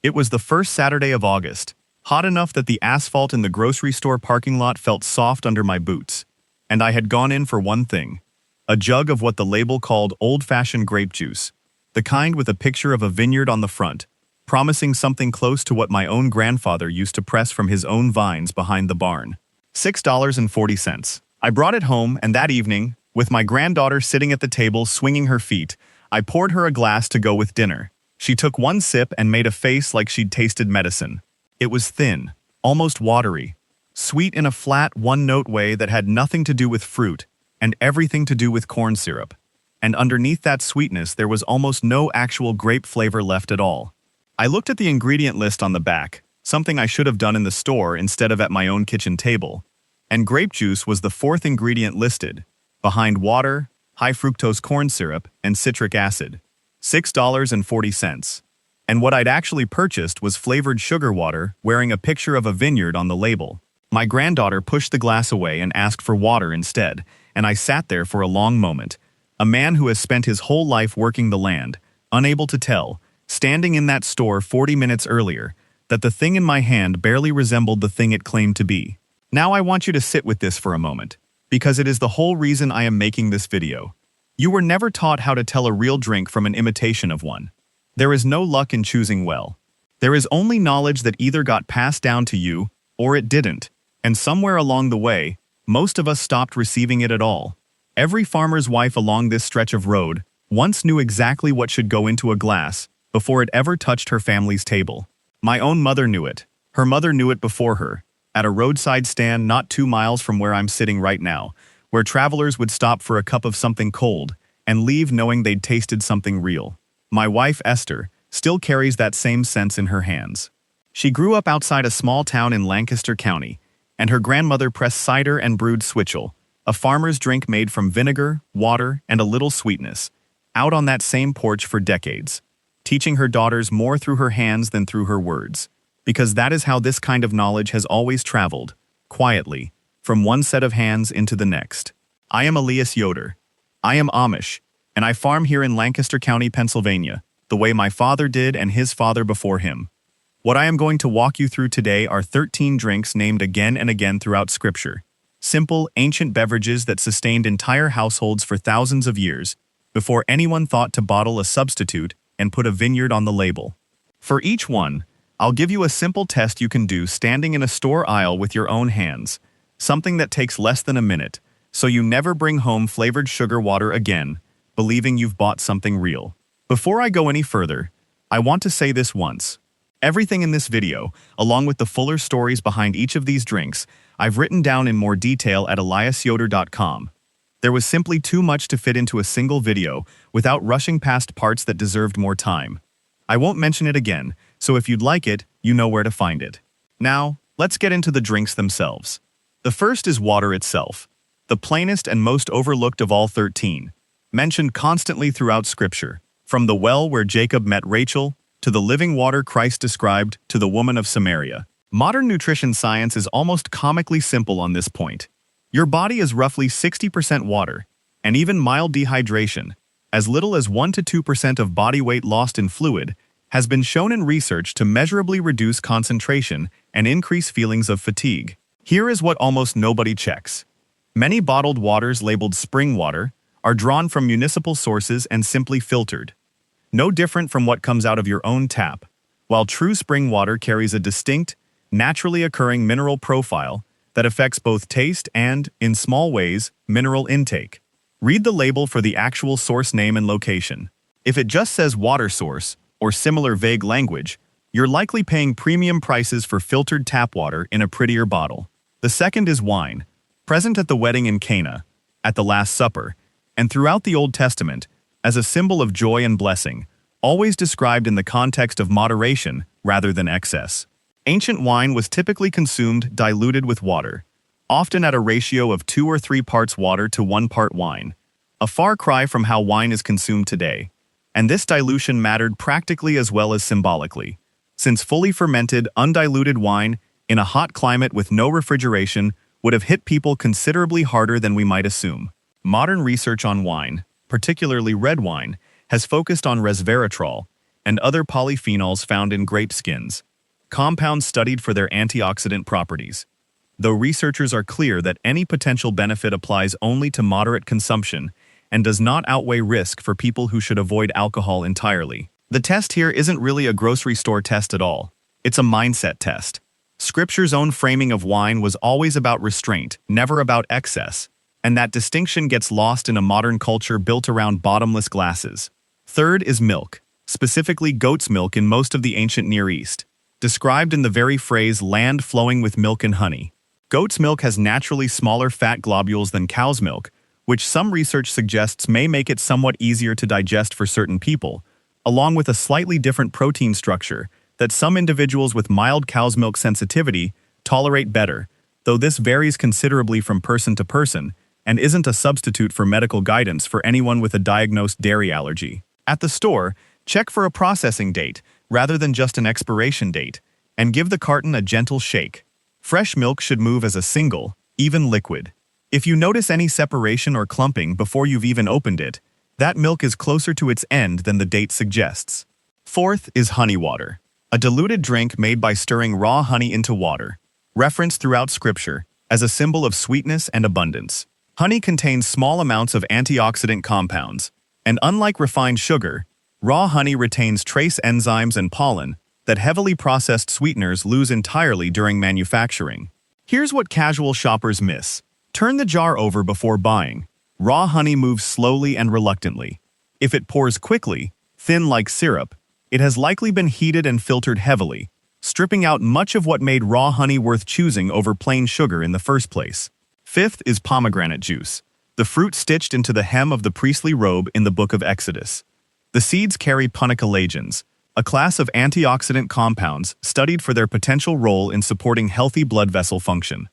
It was the first Saturday of August, hot enough that the asphalt in the grocery store parking lot felt soft under my boots. And I had gone in for one thing: a jug of what the label called old-fashioned grape juice, the kind with a picture of a vineyard on the front, promising something close to what my own grandfather used to press from his own vines behind the barn. $6.40. I brought it home, and that evening, with my granddaughter sitting at the table swinging her feet, I poured her a glass to go with dinner. She took one sip and made a face like she'd tasted medicine. It was thin, almost watery, sweet in a flat, one-note way that had nothing to do with fruit and everything to do with corn syrup. And underneath that sweetness there was almost no actual grape flavor left at all. I looked at the ingredient list on the back, something I should have done in the store instead of at my own kitchen table, and grape juice was the fourth ingredient listed, behind water, high fructose corn syrup, and citric acid. $6.40. And what I'd actually purchased was flavored sugar water wearing a picture of a vineyard on the label. My granddaughter pushed the glass away and asked for water instead, and I sat there for a long moment. A man who has spent his whole life working the land, unable to tell, standing in that store 40 minutes earlier, that the thing in my hand barely resembled the thing it claimed to be. Now I want you to sit with this for a moment, because it is the whole reason I am making this video. You were never taught how to tell a real drink from an imitation of one. There is no luck in choosing well. There is only knowledge that either got passed down to you, or it didn't, and somewhere along the way, most of us stopped receiving it at all. Every farmer's wife along this stretch of road once knew exactly what should go into a glass before it ever touched her family's table. My own mother knew it. Her mother knew it before her, at a roadside stand not 2 miles from where I'm sitting right now, where travelers would stop for a cup of something cold and leave knowing they'd tasted something real. My wife, Esther, still carries that same sense in her hands. She grew up outside a small town in Lancaster County, and her grandmother pressed cider and brewed switchel, a farmer's drink made from vinegar, water, and a little sweetness, out on that same porch for decades, teaching her daughters more through her hands than through her words, because that is how this kind of knowledge has always traveled, quietly, from one set of hands into the next. I am Elias Yoder. I am Amish, and I farm here in Lancaster County, Pennsylvania, the way my father did and his father before him. What I am going to walk you through today are 13 drinks named again and again throughout Scripture. Simple, ancient beverages that sustained entire households for thousands of years, before anyone thought to bottle a substitute and put a vineyard on the label. For each one, I'll give you a simple test you can do standing in a store aisle with your own hands, something that takes less than a minute, so you never bring home flavored sugar water again, believing you've bought something real. Before I go any further, I want to say this once. Everything in this video, along with the fuller stories behind each of these drinks, I've written down in more detail at eliasyoder.com. There was simply too much to fit into a single video without rushing past parts that deserved more time. I won't mention it again, so if you'd like it, you know where to find it. Now, let's get into the drinks themselves. The first is water itself, the plainest and most overlooked of all 13, mentioned constantly throughout Scripture, from the well where Jacob met Rachel, to the living water Christ described to the woman of Samaria. Modern nutrition science is almost comically simple on this point. Your body is roughly 60% water, and even mild dehydration, as little as 1 to 2% of body weight lost in fluid, has been shown in research to measurably reduce concentration and increase feelings of fatigue. Here is what almost nobody checks. Many bottled waters labeled spring water are drawn from municipal sources and simply filtered. No different from what comes out of your own tap, while true spring water carries a distinct, naturally occurring mineral profile that affects both taste and, in small ways, mineral intake. Read the label for the actual source name and location. If it just says water source, or similar vague language, you're likely paying premium prices for filtered tap water in a prettier bottle. The second is wine, present at the wedding in Cana, at the Last Supper, and throughout the Old Testament, as a symbol of joy and blessing, always described in the context of moderation rather than excess. Ancient wine was typically consumed diluted with water, often at a ratio of 2 or 3 parts water to 1 part wine, a far cry from how wine is consumed today. And this dilution mattered practically as well as symbolically, since fully fermented, undiluted wine in a hot climate with no refrigeration would have hit people considerably harder than we might assume. Modern research on wine, particularly red wine, has focused on resveratrol, and other polyphenols found in grape skins, compounds studied for their antioxidant properties. Though researchers are clear that any potential benefit applies only to moderate consumption and does not outweigh risk for people who should avoid alcohol entirely. The test here isn't really a grocery store test at all. It's a mindset test. Scripture's own framing of wine was always about restraint, never about excess, and that distinction gets lost in a modern culture built around bottomless glasses. Third is milk, specifically goat's milk in most of the ancient Near East, described in the very phrase land flowing with milk and honey. Goat's milk has naturally smaller fat globules than cow's milk, which some research suggests may make it somewhat easier to digest for certain people, along with a slightly different protein structure that some individuals with mild cow's milk sensitivity tolerate better, though this varies considerably from person to person and isn't a substitute for medical guidance for anyone with a diagnosed dairy allergy. At the store, check for a processing date rather than just an expiration date, and give the carton a gentle shake. Fresh milk should move as a single, even liquid. If you notice any separation or clumping before you've even opened it, that milk is closer to its end than the date suggests. Fourth is honey water, a diluted drink made by stirring raw honey into water, referenced throughout Scripture as a symbol of sweetness and abundance. Honey contains small amounts of antioxidant compounds, and unlike refined sugar, raw honey retains trace enzymes and pollen that heavily processed sweeteners lose entirely during manufacturing. Here's what casual shoppers miss. Turn the jar over before buying. Raw honey moves slowly and reluctantly. If it pours quickly, thin like syrup, it has likely been heated and filtered heavily, stripping out much of what made raw honey worth choosing over plain sugar in the first place. Fifth is pomegranate juice, the fruit stitched into the hem of the priestly robe in the book of Exodus. The seeds carry punicolagens, a class of antioxidant compounds studied for their potential role in supporting healthy blood vessel function.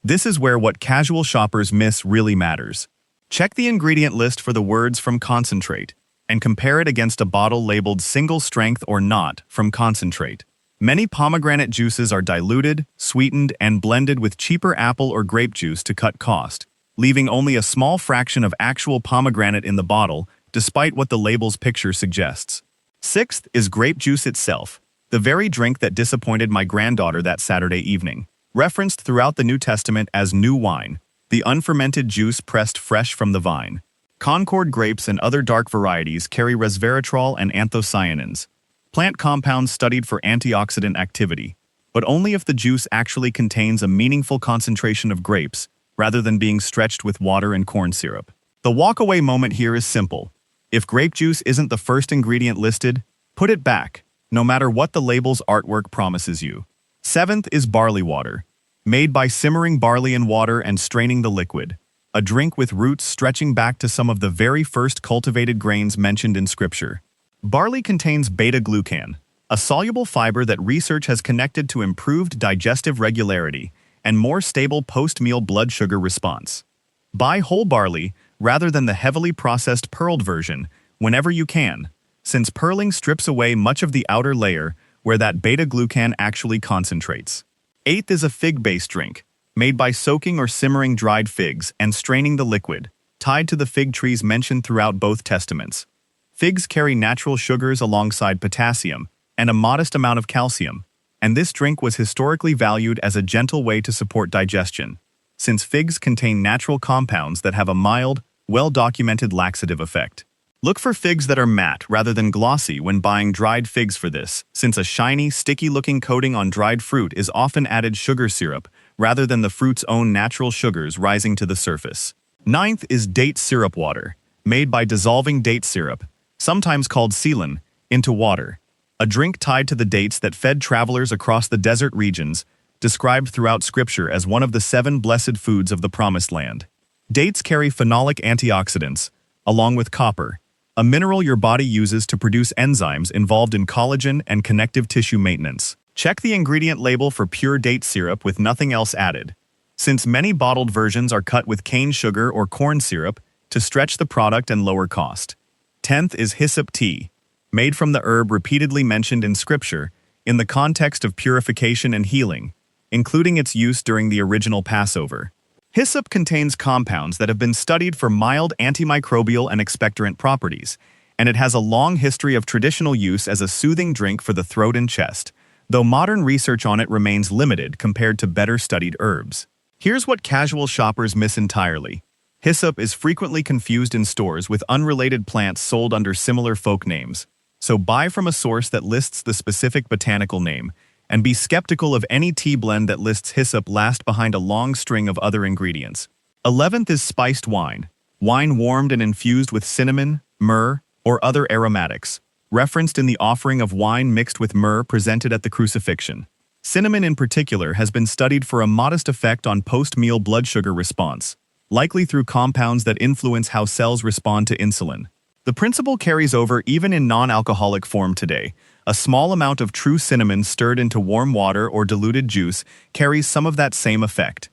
This is where what casual shoppers miss really matters. Check the ingredient list for the words from concentrate, and compare it against a bottle labeled single strength or not from concentrate. Many pomegranate juices are diluted, sweetened, and blended with cheaper apple or grape juice to cut cost, leaving only a small fraction of actual pomegranate in the bottle, despite what the label's picture suggests. Sixth is grape juice itself, the very drink that disappointed my granddaughter that Saturday evening. Referenced throughout the New Testament as new wine, the unfermented juice pressed fresh from the vine. Concord grapes and other dark varieties carry resveratrol and anthocyanins, plant compounds studied for antioxidant activity, but only if the juice actually contains a meaningful concentration of grapes, rather than being stretched with water and corn syrup. The walkaway moment here is simple. If grape juice isn't the first ingredient listed, put it back, no matter what the label's artwork promises you. Seventh is barley water, made by simmering barley in water and straining the liquid, a drink with roots stretching back to some of the very first cultivated grains mentioned in Scripture. Barley contains beta-glucan, a soluble fiber that research has connected to improved digestive regularity and more stable post-meal blood sugar response. Buy whole barley rather than the heavily processed pearled version whenever you can, since pearling strips away much of the outer layer where that beta-glucan actually concentrates. Eighth is a fig-based drink, made by soaking or simmering dried figs and straining the liquid, tied to the fig trees mentioned throughout both testaments. Figs carry natural sugars alongside potassium and a modest amount of calcium, and this drink was historically valued as a gentle way to support digestion, since figs contain natural compounds that have a mild, well-documented laxative effect. Look for figs that are matte rather than glossy when buying dried figs for this, since a shiny, sticky-looking coating on dried fruit is often added sugar syrup rather than the fruit's own natural sugars rising to the surface. Ninth is date syrup water, made by dissolving date syrup, sometimes called sealan, into water, a drink tied to the dates that fed travelers across the desert regions, described throughout Scripture as one of the 7 blessed foods of the Promised Land. Dates carry phenolic antioxidants, along with copper, a mineral your body uses to produce enzymes involved in collagen and connective tissue maintenance. Check the ingredient label for pure date syrup with nothing else added, since many bottled versions are cut with cane sugar or corn syrup to stretch the product and lower cost. 10th is hyssop tea, made from the herb repeatedly mentioned in Scripture in the context of purification and healing, including its use during the original Passover. Hyssop contains compounds that have been studied for mild antimicrobial and expectorant properties, and it has a long history of traditional use as a soothing drink for the throat and chest, though modern research on it remains limited compared to better-studied herbs. Here's what casual shoppers miss entirely. Hyssop is frequently confused in stores with unrelated plants sold under similar folk names, so buy from a source that lists the specific botanical name, and be skeptical of any tea blend that lists hyssop last behind a long string of other ingredients. 11th is spiced wine. Wine warmed and infused with cinnamon, myrrh, or other aromatics, referenced in the offering of wine mixed with myrrh presented at the crucifixion. Cinnamon in particular has been studied for a modest effect on post-meal blood sugar response, likely through compounds that influence how cells respond to insulin. The principle carries over even in non-alcoholic form today. A small amount of true cinnamon stirred into warm water or diluted juice carries some of that same effect.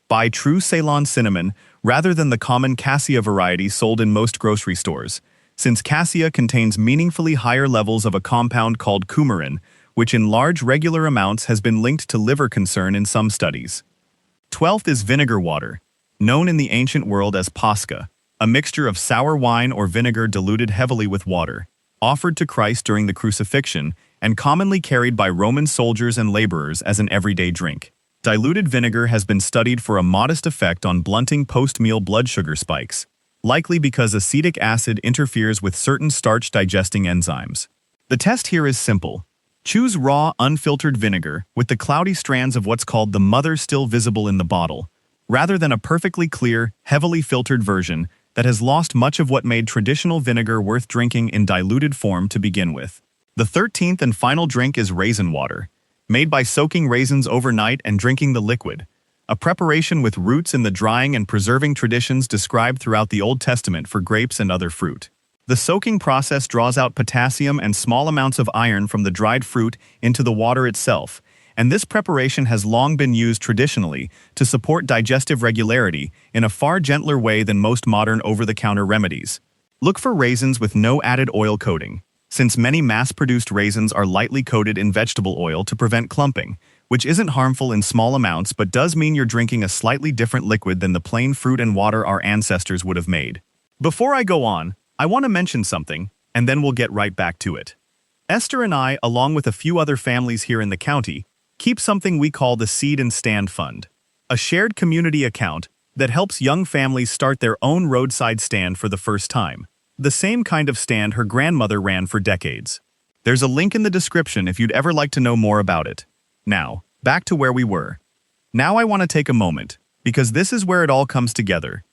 Buy true Ceylon cinnamon rather than the common cassia variety sold in most grocery stores, since cassia contains meaningfully higher levels of a compound called coumarin, which in large regular amounts has been linked to liver concern in some studies. 12th is vinegar water, known in the ancient world as posca, a mixture of sour wine or vinegar diluted heavily with water, offered to Christ during the crucifixion and commonly carried by Roman soldiers and laborers as an everyday drink. Diluted vinegar has been studied for a modest effect on blunting post-meal blood sugar spikes, likely because acetic acid interferes with certain starch-digesting enzymes. The test here is simple. Choose raw, unfiltered vinegar with the cloudy strands of what's called the mother still visible in the bottle, rather than a perfectly clear, heavily filtered version that has lost much of what made traditional vinegar worth drinking in diluted form to begin with. The 13th and final drink is raisin water, made by soaking raisins overnight and drinking the liquid, a preparation with roots in the drying and preserving traditions described throughout the Old Testament for grapes and other fruit. The soaking process draws out potassium and small amounts of iron from the dried fruit into the water itself, and this preparation has long been used traditionally to support digestive regularity in a far gentler way than most modern over-the-counter remedies. Look for raisins with no added oil coating, since many mass-produced raisins are lightly coated in vegetable oil to prevent clumping, which isn't harmful in small amounts but does mean you're drinking a slightly different liquid than the plain fruit and water our ancestors would have made. Before I go on, I want to mention something, and then we'll get right back to it. Esther and I, along with a few other families here in the county, keep something we call the Seed and Stand Fund, a shared community account that helps young families start their own roadside stand for the first time, the same kind of stand her grandmother ran for decades. There's a link in the description if you'd ever like to know more about it. Now, back to where we were. Now I want to take a moment, because this is where it all comes together.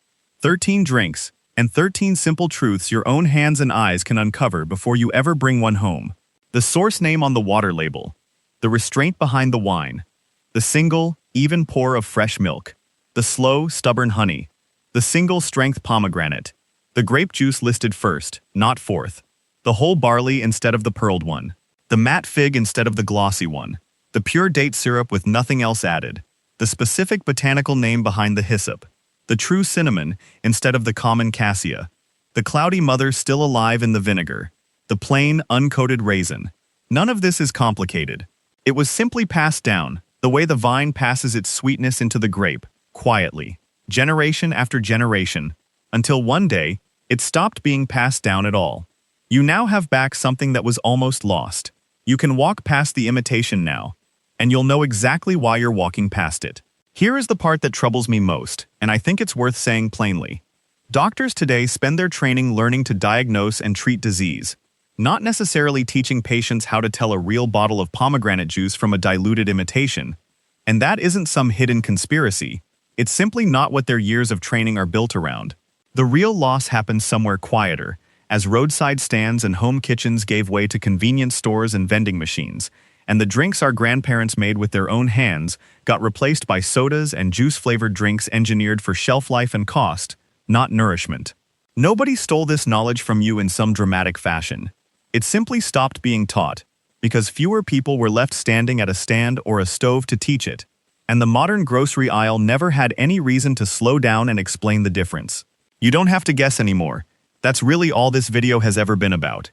13 drinks, and 13 simple truths your own hands and eyes can uncover before you ever bring one home. The source name on the water label, the restraint behind the wine, the single, even pour of fresh milk, the slow, stubborn honey, the single-strength pomegranate, the grape juice listed first, not fourth, the whole barley instead of the pearled one, the matte fig instead of the glossy one, the pure date syrup with nothing else added, the specific botanical name behind the hyssop, the true cinnamon instead of the common cassia, the cloudy mother still alive in the vinegar, the plain, uncoated raisin. None of this is complicated. It was simply passed down, the way the vine passes its sweetness into the grape, quietly, generation after generation, until one day, it stopped being passed down at all. You now have back something that was almost lost. You can walk past the imitation now, and you'll know exactly why you're walking past it. Here is the part that troubles me most, and I think it's worth saying plainly. Doctors today spend their training learning to diagnose and treat disease, not necessarily teaching patients how to tell a real bottle of pomegranate juice from a diluted imitation. And that isn't some hidden conspiracy. It's simply not what their years of training are built around. The real loss happened somewhere quieter, as roadside stands and home kitchens gave way to convenience stores and vending machines, and the drinks our grandparents made with their own hands got replaced by sodas and juice-flavored drinks engineered for shelf life and cost, not nourishment. Nobody stole this knowledge from you in some dramatic fashion. It simply stopped being taught, because fewer people were left standing at a stand or a stove to teach it, and the modern grocery aisle never had any reason to slow down and explain the difference. You don't have to guess anymore. That's really all this video has ever been about.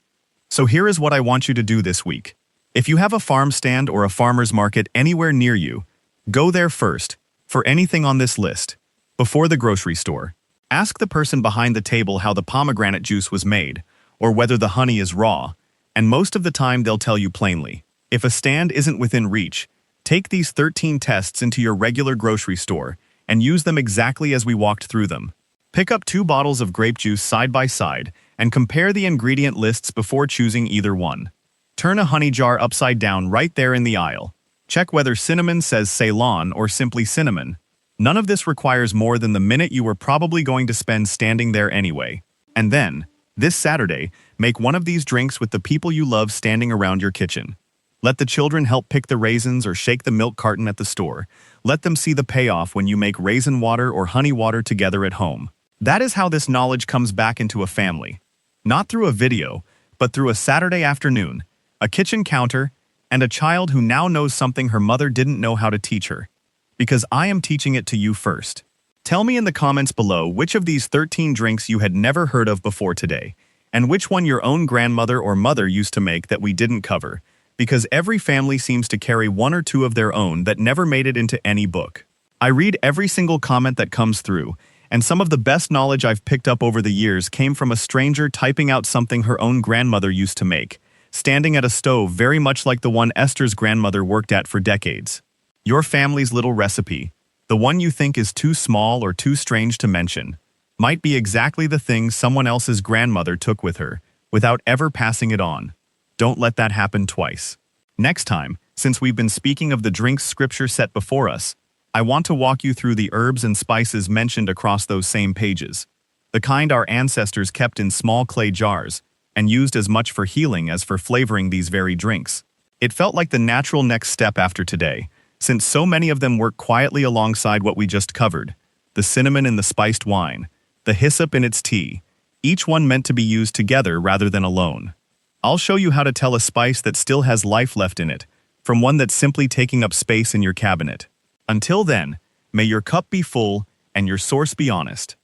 So here is what I want you to do this week. If you have a farm stand or a farmer's market anywhere near you, go there first, for anything on this list, before the grocery store. Ask the person behind the table how the pomegranate juice was made, or whether the honey is raw, and most of the time they'll tell you plainly. If a stand isn't within reach, take these 13 tests into your regular grocery store and use them exactly as we walked through them. Pick up 2 bottles of grape juice side by side and compare the ingredient lists before choosing either one. Turn a honey jar upside down right there in the aisle. Check whether cinnamon says Ceylon or simply cinnamon. None of this requires more than the minute you were probably going to spend standing there anyway. And then, this Saturday, make one of these drinks with the people you love standing around your kitchen. Let the children help pick the raisins or shake the milk carton at the store. Let them see the payoff when you make raisin water or honey water together at home. That is how this knowledge comes back into a family. Not through a video, but through a Saturday afternoon, a kitchen counter, and a child who now knows something her mother didn't know how to teach her. Because I am teaching it to you first. Tell me in the comments below which of these 13 drinks you had never heard of before today, and which one your own grandmother or mother used to make that we didn't cover, because every family seems to carry one or two of their own that never made it into any book. I read every single comment that comes through, and some of the best knowledge I've picked up over the years came from a stranger typing out something her own grandmother used to make, standing at a stove very much like the one Esther's grandmother worked at for decades. Your family's little recipe, the one you think is too small or too strange to mention, might be exactly the thing someone else's grandmother took with her, without ever passing it on. Don't let that happen twice. Next time, since we've been speaking of the drinks scripture set before us, I want to walk you through the herbs and spices mentioned across those same pages, the kind our ancestors kept in small clay jars, and used as much for healing as for flavoring these very drinks. It felt like the natural next step after today, since so many of them work quietly alongside what we just covered, the cinnamon in the spiced wine, the hyssop in its tea, each one meant to be used together rather than alone. I'll show you how to tell a spice that still has life left in it, from one that's simply taking up space in your cabinet. Until then, may your cup be full and your source be honest.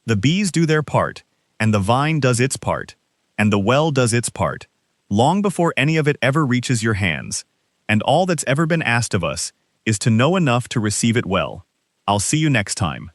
The bees do their part, and the vine does its part, and the well does its part, long before any of it ever reaches your hands, and all that's ever been asked of us is to know enough to receive it well. I'll see you next time.